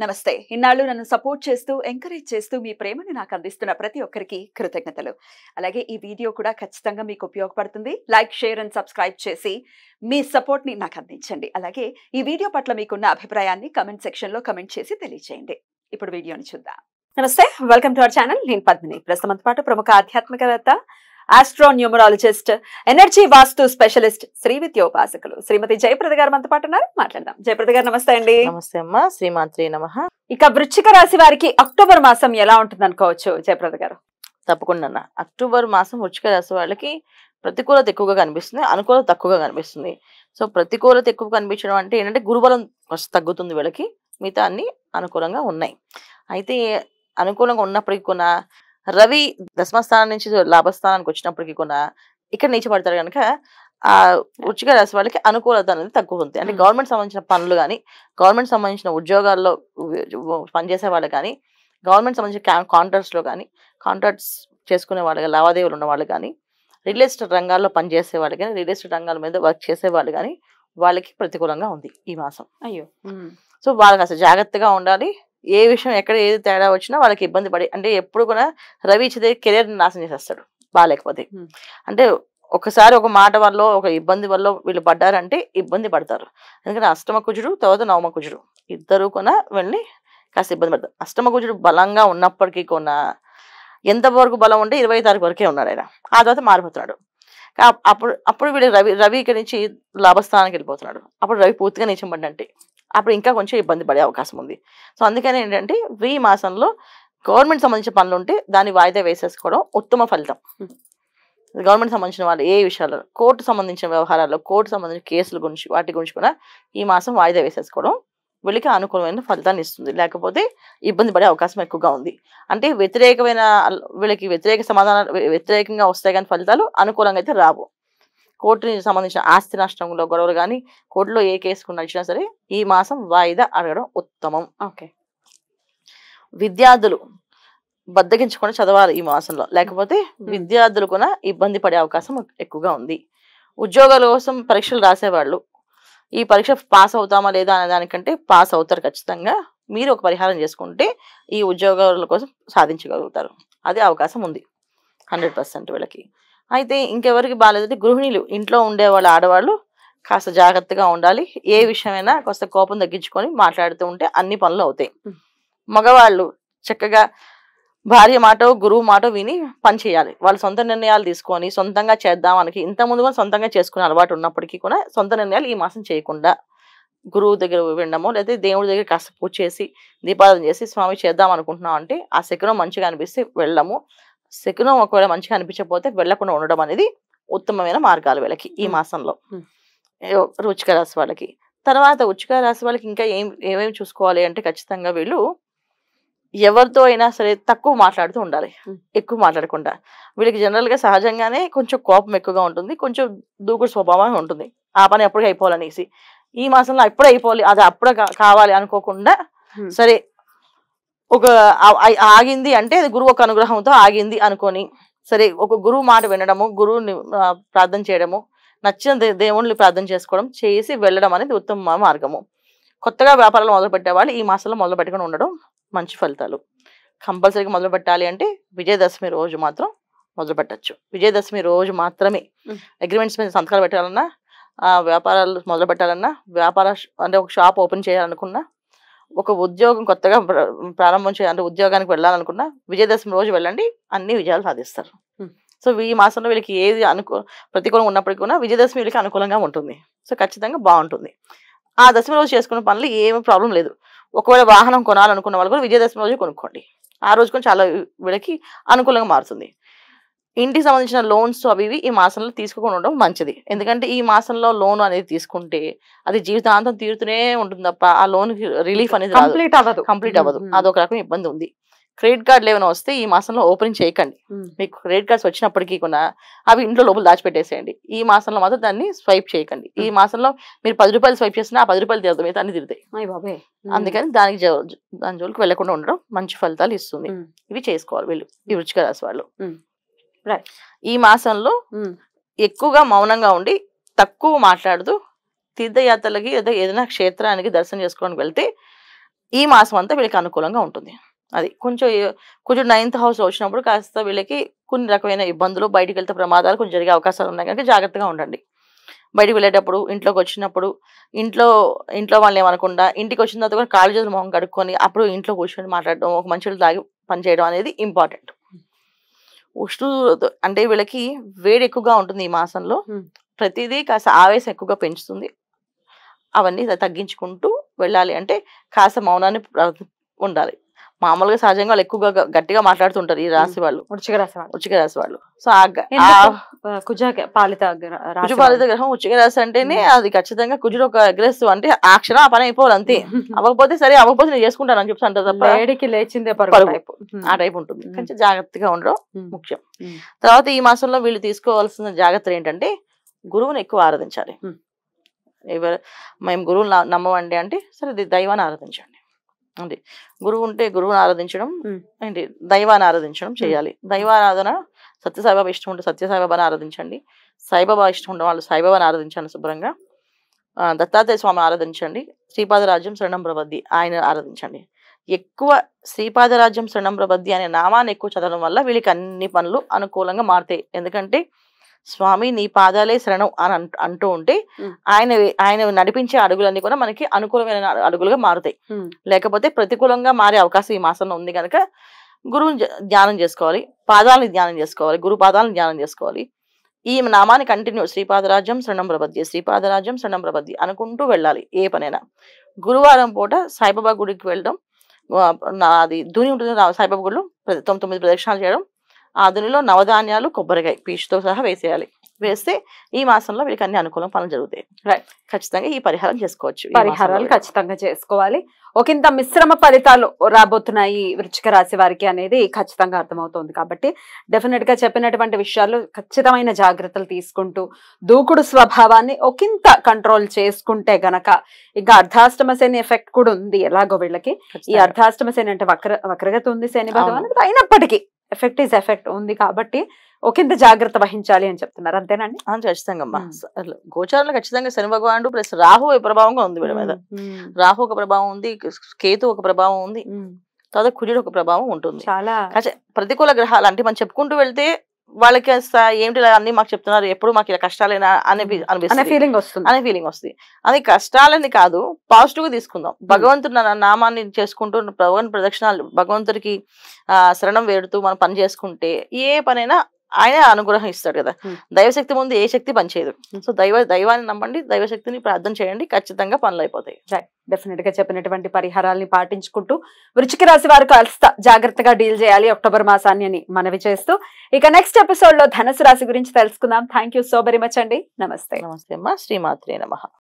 నమస్తే. ఇన్నాళ్ళు నన్ను సపోర్ట్ చేస్తూ, ఎంకరేజ్ చేస్తూ మీ ప్రేమని నాకు అందిస్తున్న ప్రతి ఒక్కరికి కృతజ్ఞతలు. అలాగే ఈ వీడియో కూడా ఖచ్చితంగా మీకు ఉపయోగపడుతుంది. లైక్, షేర్ అండ్ సబ్స్క్రైబ్ చేసి మీ సపోర్ట్‌ని నాకు అందించండి. అలాగే ఈ వీడియో పట్ల మీకున్న అభిప్రాయాన్ని కామెంట్ సెక్షన్‌లో కామెంట్ చేసి తెలియజేయండి. ఇప్పుడు వీడియోని చూద్దాం. నమస్తే. Welcome to our channel. నేను పద్మిని. ప్రస్తుతం పాటు ప్రముఖ ఆధ్యాత్మికవేత్త, ఆస్ట్రోన్యూమరాలజిస్ట్, ఎనర్జీ వాస్తు స్పెషలిస్ట్, శ్రీ విద్యోపాసకులు శ్రీమతి జయప్రద గారు మనతో పాటు ఉన్నారు. మాట్లాడదాం. జయప్రద గారు నమస్తే అండి. నమస్తే అమ్మా. శ్రీమాత్రే నమః. ఇక వృశ్చిక రాశి వారికి అక్టోబర్ మాసం ఎలా ఉంటుంది అనుకోవచ్చు జయప్రద గారు? తప్పకుండా అక్టోబర్ మాసం వృశ్చిక రాశి వాళ్ళకి ప్రతికూలత ఎక్కువగా కనిపిస్తుంది, అనుకూలత తక్కువగా కనిపిస్తుంది. సో ప్రతికూలత ఎక్కువ కనిపించడం అంటే ఏంటంటే గురుబలం తగ్గుతుంది వీళ్ళకి, మిగతా అన్ని అనుకూలంగా ఉన్నాయి. అయితే అనుకూలంగా ఉన్నప్పటికీ కూడా రవి దశమస్థానం నుంచి లాభస్థానానికి వచ్చినప్పటికీ కూడా ఇక్కడ నీచపడతారు కనుక ఆ వృశ్చిక రాశి వాళ్ళకి అనుకూలత అనేది తక్కువ ఉంది. అంటే గవర్నమెంట్ సంబంధించిన పనులు కానీ, గవర్నమెంట్ సంబంధించిన ఉద్యోగాల్లో పనిచేసే వాళ్ళు కానీ, గవర్నమెంట్ సంబంధించిన కాంట్రాక్ట్స్లో కానీ, కాంట్రాక్ట్స్ చేసుకునే వాళ్ళు, లావాదేవీలు ఉన్న వాళ్ళు కానీ, రియల్ ఎస్టేట్ రంగాల్లో పనిచేసే వాళ్ళు కానీ, రియల్ ఎస్టేట్ రంగాల మీద వర్క్ చేసే వాళ్ళు కానీ వాళ్ళకి ప్రతికూలంగా ఉంది ఈ మాసం. అయ్యో. సో వాళ్ళకి అసలు జాగ్రత్తగా ఉండాలి. ఏ విషయం ఎక్కడ ఏది తేడా వచ్చినా వాళ్ళకి ఇబ్బంది పడి, అంటే ఎప్పుడు కూడా రవి ఇచ్చితే కెరీర్ నాశనం చేసేస్తాడు బాగాలేకపోతే. అంటే ఒకసారి ఒక మాట వల్ల, ఒక ఇబ్బంది వల్ల వీళ్ళు పడ్డారంటే ఇబ్బంది పడతారు. ఎందుకంటే అష్టమ కుజుడు, తర్వాత నవమ కుజుడు ఇద్దరు కూడా వెళ్ళి కాస్త ఇబ్బంది పడతారు. అష్టమ కుజుడు బలంగా ఉన్నప్పటికీ కూడా ఎంతవరకు బలం ఉంటే 20 తారీఖు వరకే ఉన్నాడు ఆయన, ఆ తర్వాత మారిపోతున్నాడు. అప్పుడు వీళ్ళు రవి ఇక్కడి నుంచి లాభస్థానానికి వెళ్ళిపోతున్నాడు. అప్పుడు రవి పూర్తిగా నీచం పడ్డంటే అప్పుడు ఇంకా కొంచెం ఇబ్బంది పడే అవకాశం ఉంది. సో అందుకని ఏంటంటే ఈ మాసంలో గవర్నమెంట్ సంబంధించిన పనులు ఉంటే దాన్ని వాయిదా వేసేసుకోవడం ఉత్తమ ఫలితం. గవర్నమెంట్ సంబంధించిన వాళ్ళు ఏ విషయాల్లో, కోర్టు సంబంధించిన వ్యవహారాల్లో, కోర్టు సంబంధించిన కేసుల గురించి, వాటి గురించి కూడా ఈ మాసం వాయిదా వేసేసుకోవడం వీళ్ళకి అనుకూలమైన ఫలితాన్ని ఇస్తుంది. లేకపోతే ఇబ్బంది పడే అవకాశం ఎక్కువగా ఉంది. అంటే వీళ్ళకి వ్యతిరేక సమాధానాలు వ్యతిరేకంగా వస్తాయి కానీ ఫలితాలు అనుకూలంగా అయితే రావు. కోర్టుకి సంబంధించిన ఆస్తి నష్టంలో గొడవలు కానీ, కోర్టులో ఏ కేసు నడిచినా సరే ఈ మాసం వాయిదా అడగడం ఉత్తమం. ఓకే. విద్యార్థులు బద్దగించకుండా చదవాలి ఈ మాసంలో, లేకపోతే విద్యార్థులు కూడా ఇబ్బంది పడే అవకాశం ఎక్కువగా ఉంది. ఉద్యోగాల కోసం పరీక్షలు రాసేవాళ్ళు ఈ పరీక్ష పాస్ అవుతామా లేదా అనే దానికంటే పాస్ అవుతారు ఖచ్చితంగా. మీరు ఒక పరిహారం చేసుకుంటే ఈ ఉద్యోగాల కోసం సాధించగలుగుతారు. అదే అవకాశం ఉంది 100% వీళ్ళకి. అయితే ఇంకెవరికి బాగాలేదంటే గృహిణీలు, ఇంట్లో ఉండేవాళ్ళు, ఆడవాళ్ళు కాస్త జాగ్రత్తగా ఉండాలి. ఏ విషయమైనా కాస్త కోపం తగ్గించుకొని మాట్లాడుతూ ఉంటే అన్ని పనులు అవుతాయి. మగవాళ్ళు చక్కగా భార్య మాట, గురువు మాట విని పని చేయాలి. వాళ్ళు సొంత నిర్ణయాలు తీసుకొని సొంతంగా చేద్దామని, ఇంత ముందు కూడా సొంతంగా చేసుకునే అలవాటు ఉన్నప్పటికీ కూడా సొంత నిర్ణయాలు ఈ మాసం చేయకుండా గురువు దగ్గర వినడమో, లేదా దేవుడి దగ్గర కాస్త పూజ చేసి దీపారాధన చేసి స్వామి చేద్దాం అనుకుంటున్నాం అంటే ఆ శకునం మంచిగా అనిపిస్తే వెళ్ళము, శకునం ఒకవేళ మంచిగా అనిపించకపోతే వెళ్లకుండా ఉండడం అనేది ఉత్తమమైన మార్గాలు వీళ్ళకి ఈ మాసంలో వృశ్చిక రాశి వాళ్ళకి. తర్వాత వృశ్చిక రాశి వాళ్ళకి ఇంకా ఏమేమి చూసుకోవాలి అంటే ఖచ్చితంగా వీళ్ళు ఎవరితో అయినా సరే తక్కువ మాట్లాడుతూ ఉండాలి, ఎక్కువ మాట్లాడకుండా. వీళ్ళకి జనరల్గా సహజంగానే కొంచెం కోపం ఎక్కువగా ఉంటుంది, కొంచెం దూకుడు స్వభావం ఉంటుంది. ఆ పని ఎప్పుడు అయిపోవాలనేసి ఈ మాసంలో అప్పుడే అయిపోవాలి, అది అప్పుడే కావాలి అనుకోకుండా సరే ఒక ఆగింది అంటే అది గురువు ఒక అనుగ్రహంతో ఆగింది అనుకొని సరే ఒక గురువు మాట వినడము, గురువుని ప్రార్థన చేయడము, నచ్చిన దేవుణ్ణి ప్రార్థన చేసుకోవడం చేసి వెళ్ళడం అనేది ఉత్తమ మార్గము. కొత్తగా వ్యాపారాలు మొదలు పెట్టేవాళ్ళు ఈ మాసంలో మొదలు పెట్టుకుని ఉండడం మంచి ఫలితాలు. కంపల్సరీగా మొదలు పెట్టాలి అంటే విజయదశమి రోజు మాత్రం మొదలు పెట్టచ్చు. విజయదశమి రోజు మాత్రమే అగ్రిమెంట్స్ మీద సంతకాలు పెట్టాలన్నా, వ్యాపారాలు మొదలు పెట్టాలన్నా, అంటే ఒక షాప్ ఓపెన్ చేయాలనుకున్నా, ఒక ఉద్యోగం కొత్తగా ప్రారంభం చేయాలంటే ఉద్యోగానికి వెళ్ళాలనుకున్నా విజయదశమి రోజు వెళ్ళండి, అన్ని విజయాలు సాధిస్తారు. సో ఈ మాసంలో వీళ్ళకి ఏది ప్రతికూలంగా ఉన్నప్పటికీ కూడా విజయదశమి వీళ్ళకి అనుకూలంగా ఉంటుంది. సో ఖచ్చితంగా బాగుంటుంది. ఆ దశమి రోజు చేసుకునే పనులు ఏమీ ప్రాబ్లం లేదు. ఒకవేళ వాహనం కొనాలనుకున్న వాళ్ళు కూడా విజయదశమి రోజు కొనుక్కోండి. ఆ రోజు కూడా చాలా వీళ్ళకి అనుకూలంగా మారుతుంది. ఇంటికి సంబంధించిన లోన్స్ అవి ఈ మాసంలో తీసుకోకుండా ఉండడం మంచిది. ఎందుకంటే ఈ మాసంలో లోన్ అనేది తీసుకుంటే అది జీవితాంతం తీరుతూనే ఉంటుంది తప్ప ఆ లోన్ రిలీఫ్ అనేది కంప్లీట్ అవ్వదు. అదొక రకం ఇబ్బంది ఉంది. క్రెడిట్ కార్డులు ఏమైనా వస్తే ఈ మాసంలో ఓపెనింగ్ చేయకండి. మీకు క్రెడిట్ కార్డ్స్ వచ్చినప్పటికీ కూడా అవి ఇంట్లో లోపల దాచిపెట్టేసేయండి. ఈ మాసంలో మాత్రం దాన్ని స్వైప్ చేయకండి. ఈ మాసంలో మీరు 10 రూపాయలు స్వైప్ చేసినా ఆ 10 రూపాయలు తీరుతాయి, మిగతా అన్ని తిరుగుతాయి. అందుకని దాని జోలికి వెళ్లకుండా ఉండడం మంచి ఫలితాలు ఇస్తుంది. ఇవి చేసుకోవాలి వీళ్ళు ఈ వృశ్చిక రాశి వాళ్ళు. ఈ మాసంలో ఎక్కువగా మౌనంగా ఉండి తక్కువ మాట్లాడుతూ తీర్థయాత్రలకి ఏదైనా క్షేత్రానికి దర్శనం చేసుకోవడానికి వెళ్తే ఈ మాసం అంతా వీళ్ళకి అనుకూలంగా ఉంటుంది. అది కొంచెం కొంచెం 9th హౌస్ వచ్చినప్పుడు కాస్త వీళ్ళకి కొన్ని రకమైన ఇబ్బందులు, బయటికి వెళ్తే ప్రమాదాలు కొంచెం జరిగే అవకాశాలు ఉన్నాయి కనుక జాగ్రత్తగా ఉండండి. బయటికి వెళ్ళేటప్పుడు, ఇంట్లోకి వచ్చినప్పుడు ఇంట్లో వాళ్ళని ఏమనకుండా ఇంటికి వచ్చిన తర్వాత కూడా కాళ్ళు చేతులు మొహం కడుక్కొని అప్పుడు ఇంట్లో కూర్చొని మాట్లాడడం, ఒక మంచినీళ్ళు తాగి పని చేయడం అనేది ఇంపార్టెంట్. అంటే వీళ్ళకి వేడి ఎక్కువగా ఉంటుంది ఈ మాసంలో. ప్రతిదీ కాస్త ఆవేశం ఎక్కువగా పెంచుతుంది. అవన్నీ తగ్గించుకుంటూ వెళ్ళాలి. అంటే కాస్త మౌనాన్ని ఉండాలి. మామూలుగా సహజంగా వాళ్ళు ఎక్కువగా గట్టిగా మాట్లాడుతుంటారు ఈ రాశి వాళ్ళు, వృశ్చిక రాశి వాళ్ళు. సో కుజపాలిత గ్రహం వృశ్చిక రాశి అంటేనే అది ఖచ్చితంగా కుజుడు ఒక అగ్రెసివ్, అంటే ఆ క్షణం ఆ పని అయిపోవాలి అంతే. అవ్వకపోతే సరే, అవ్వకపోతే నేను చేసుకుంటాను అని చెప్తాను తప్ప లేచిందే ఆ టైప్ ఉంటుంది. కొంచెం జాగ్రత్తగా ఉండడం ముఖ్యం. తర్వాత ఈ మాసంలో వీళ్ళు తీసుకోవాల్సిన జాగ్రత్తలు ఏంటంటే గురువుని ఎక్కువ ఆరాధించాలి. మేము గురువుని నమ్మమండి అంటే సరే దైవాన్ని ఆరాధించండి. అంటే గురువు ఉంటే గురువుని ఆరాధించడం, ఏంటి దైవాన్ని ఆరాధించడం చేయాలి. దైవారాధన సత్యసాయిబాబా ఇష్టం ఉంటే సత్యసాయిబాబాని ఆరాధించండి. సాయిబాబా ఇష్టం ఉండే వాళ్ళు సాయిబాబాని ఆరాధించండి శుభ్రంగా. దత్తాత్రేయ స్వామి ఆరాధించండి. శ్రీపాదరాజ్యం శరణం ప్రబద్ధి ఆయన ఆరాధించండి. ఎక్కువ శ్రీపాదరాజ్యం శరణం ప్రబద్ధి అనే నామాన్ని ఎక్కువ చదవడం వల్ల వీళ్ళకి అన్ని పనులు అనుకూలంగా మారుతాయి. ఎందుకంటే స్వామి నీ పాదాలే శరణం అని అంటూ ఉంటే ఆయన నడిపించే అడుగులన్నీ కూడా మనకి అనుకూలమైన అడుగులుగా మారుతాయి. లేకపోతే ప్రతికూలంగా మారే అవకాశం ఈ మాసంలో ఉంది కనుక గురువుని ధ్యానం చేసుకోవాలి, పాదాలను ధ్యానం చేసుకోవాలి, గురు పాదాలను ధ్యానం చేసుకోవాలి. ఈ నామాన్ని కంటిన్యూ శ్రీపాదరాజ్యం శరణం ప్రబద్ధి, శ్రీపాదరాజ్యం శరణం ప్రబద్ధి అనుకుంటూ వెళ్ళాలి ఏ పనైనా. గురువారం పూట సాయిబాబా గుడికి వెళ్ళడం, అది ధూని ఉంటుంది సాయిబాబా గుడిలో 9 ప్రదక్షిణాలు చేయడం, ఆ దునిలో నవధాన్యాలు, కొబ్బరికాయ పీచుతో సహా వేసేయాలి. వేస్తే ఈ మాసంలో వీళ్ళకి అన్ని అనుకూలం పనులు జరుగుతాయి. ఖచ్చితంగా ఈ పరిహారం చేసుకోవచ్చు. పరిహారాలు ఖచ్చితంగా చేసుకోవాలి. ఒకంత మిశ్రమ ఫలితాలు రాబోతున్నాయి వృశ్చిక రాశి వారికి అనేది ఖచ్చితంగా అర్థమవుతుంది. కాబట్టి డెఫినెట్ గా చెప్పినటువంటి విషయాల్లో ఖచ్చితమైన జాగ్రత్తలు తీసుకుంటూ దూకుడు స్వభావాన్ని ఒకంత కంట్రోల్ చేసుకుంటే గనక, ఇంకా అర్ధాష్టమ శని ఎఫెక్ట్ కూడా ఉంది ఎలాగో వీళ్ళకి. ఈ అర్ధాష్టమ శని అంటే వక్రగతి ఉంది శని భగవానుడు, అయినప్పటికీ ఎఫెక్ట్ ఈజ్ ఎఫెక్ట్ ఉంది కాబట్టి ఒకంత జాగ్రత్త వహించాలి అని చెప్తున్నారు. అంతేనండి? ఖచ్చితంగా అమ్మా. గోచారంలో ఖచ్చితంగా శని భగవానుడు ప్లస్ రాహు ప్రభావంగా ఉంది వీళ్ళ మీద. రాహు ఒక ప్రభావం ఉంది, కేతు ఒక ప్రభావం ఉంది, తర్వాత కుజుడు ఒక ప్రభావం ఉంటుంది. చాలా ప్రతికూల గ్రహాలు అంటే మనం చెప్పుకుంటూ వెళ్తే వాళ్ళకి ఏమిటి అన్ని మాకు చెప్తున్నారు, ఎప్పుడు మాకు ఇలా కష్టాలేనా అనే ఫీలింగ్ వస్తుంది. అది కష్టాలని కాదు, పాజిటివ్ గా తీసుకుందాం. భగవంతుడు నామాన్ని చేసుకుంటూ భగవంతు ప్రదక్షిణాలు, భగవంతుడికి శరణం వేడుతూ మనం పని చేసుకుంటే ఏ పనైనా ఆయన అనుగ్రహం ఇస్తాడు కదా. దైవశక్తి ముందు ఏ శక్తి పనిచేయదు. సో దైవాన్ని నమ్మండి, దైవశక్తిని ప్రార్థన చేయండి, ఖచ్చితంగా పనులు అయిపోతాయి. డెఫినెట్ గా చెప్పినటువంటి పరిహారాలని పాటించుకుంటూ వృశ్చిక రాశి వారు కాస్త జాగ్రత్తగా డీల్ చేయాలి అక్టోబర్ మాసాన్ని అని మనవి చేస్తూ, ఇక నెక్స్ట్ ఎపిసోడ్ లో ధనుసు రాశి గురించి తెలుసుకుందాం. Thank you so very much అండి. నమస్తే. నమస్తే అమ్మా. శ్రీమాత్రే నమః.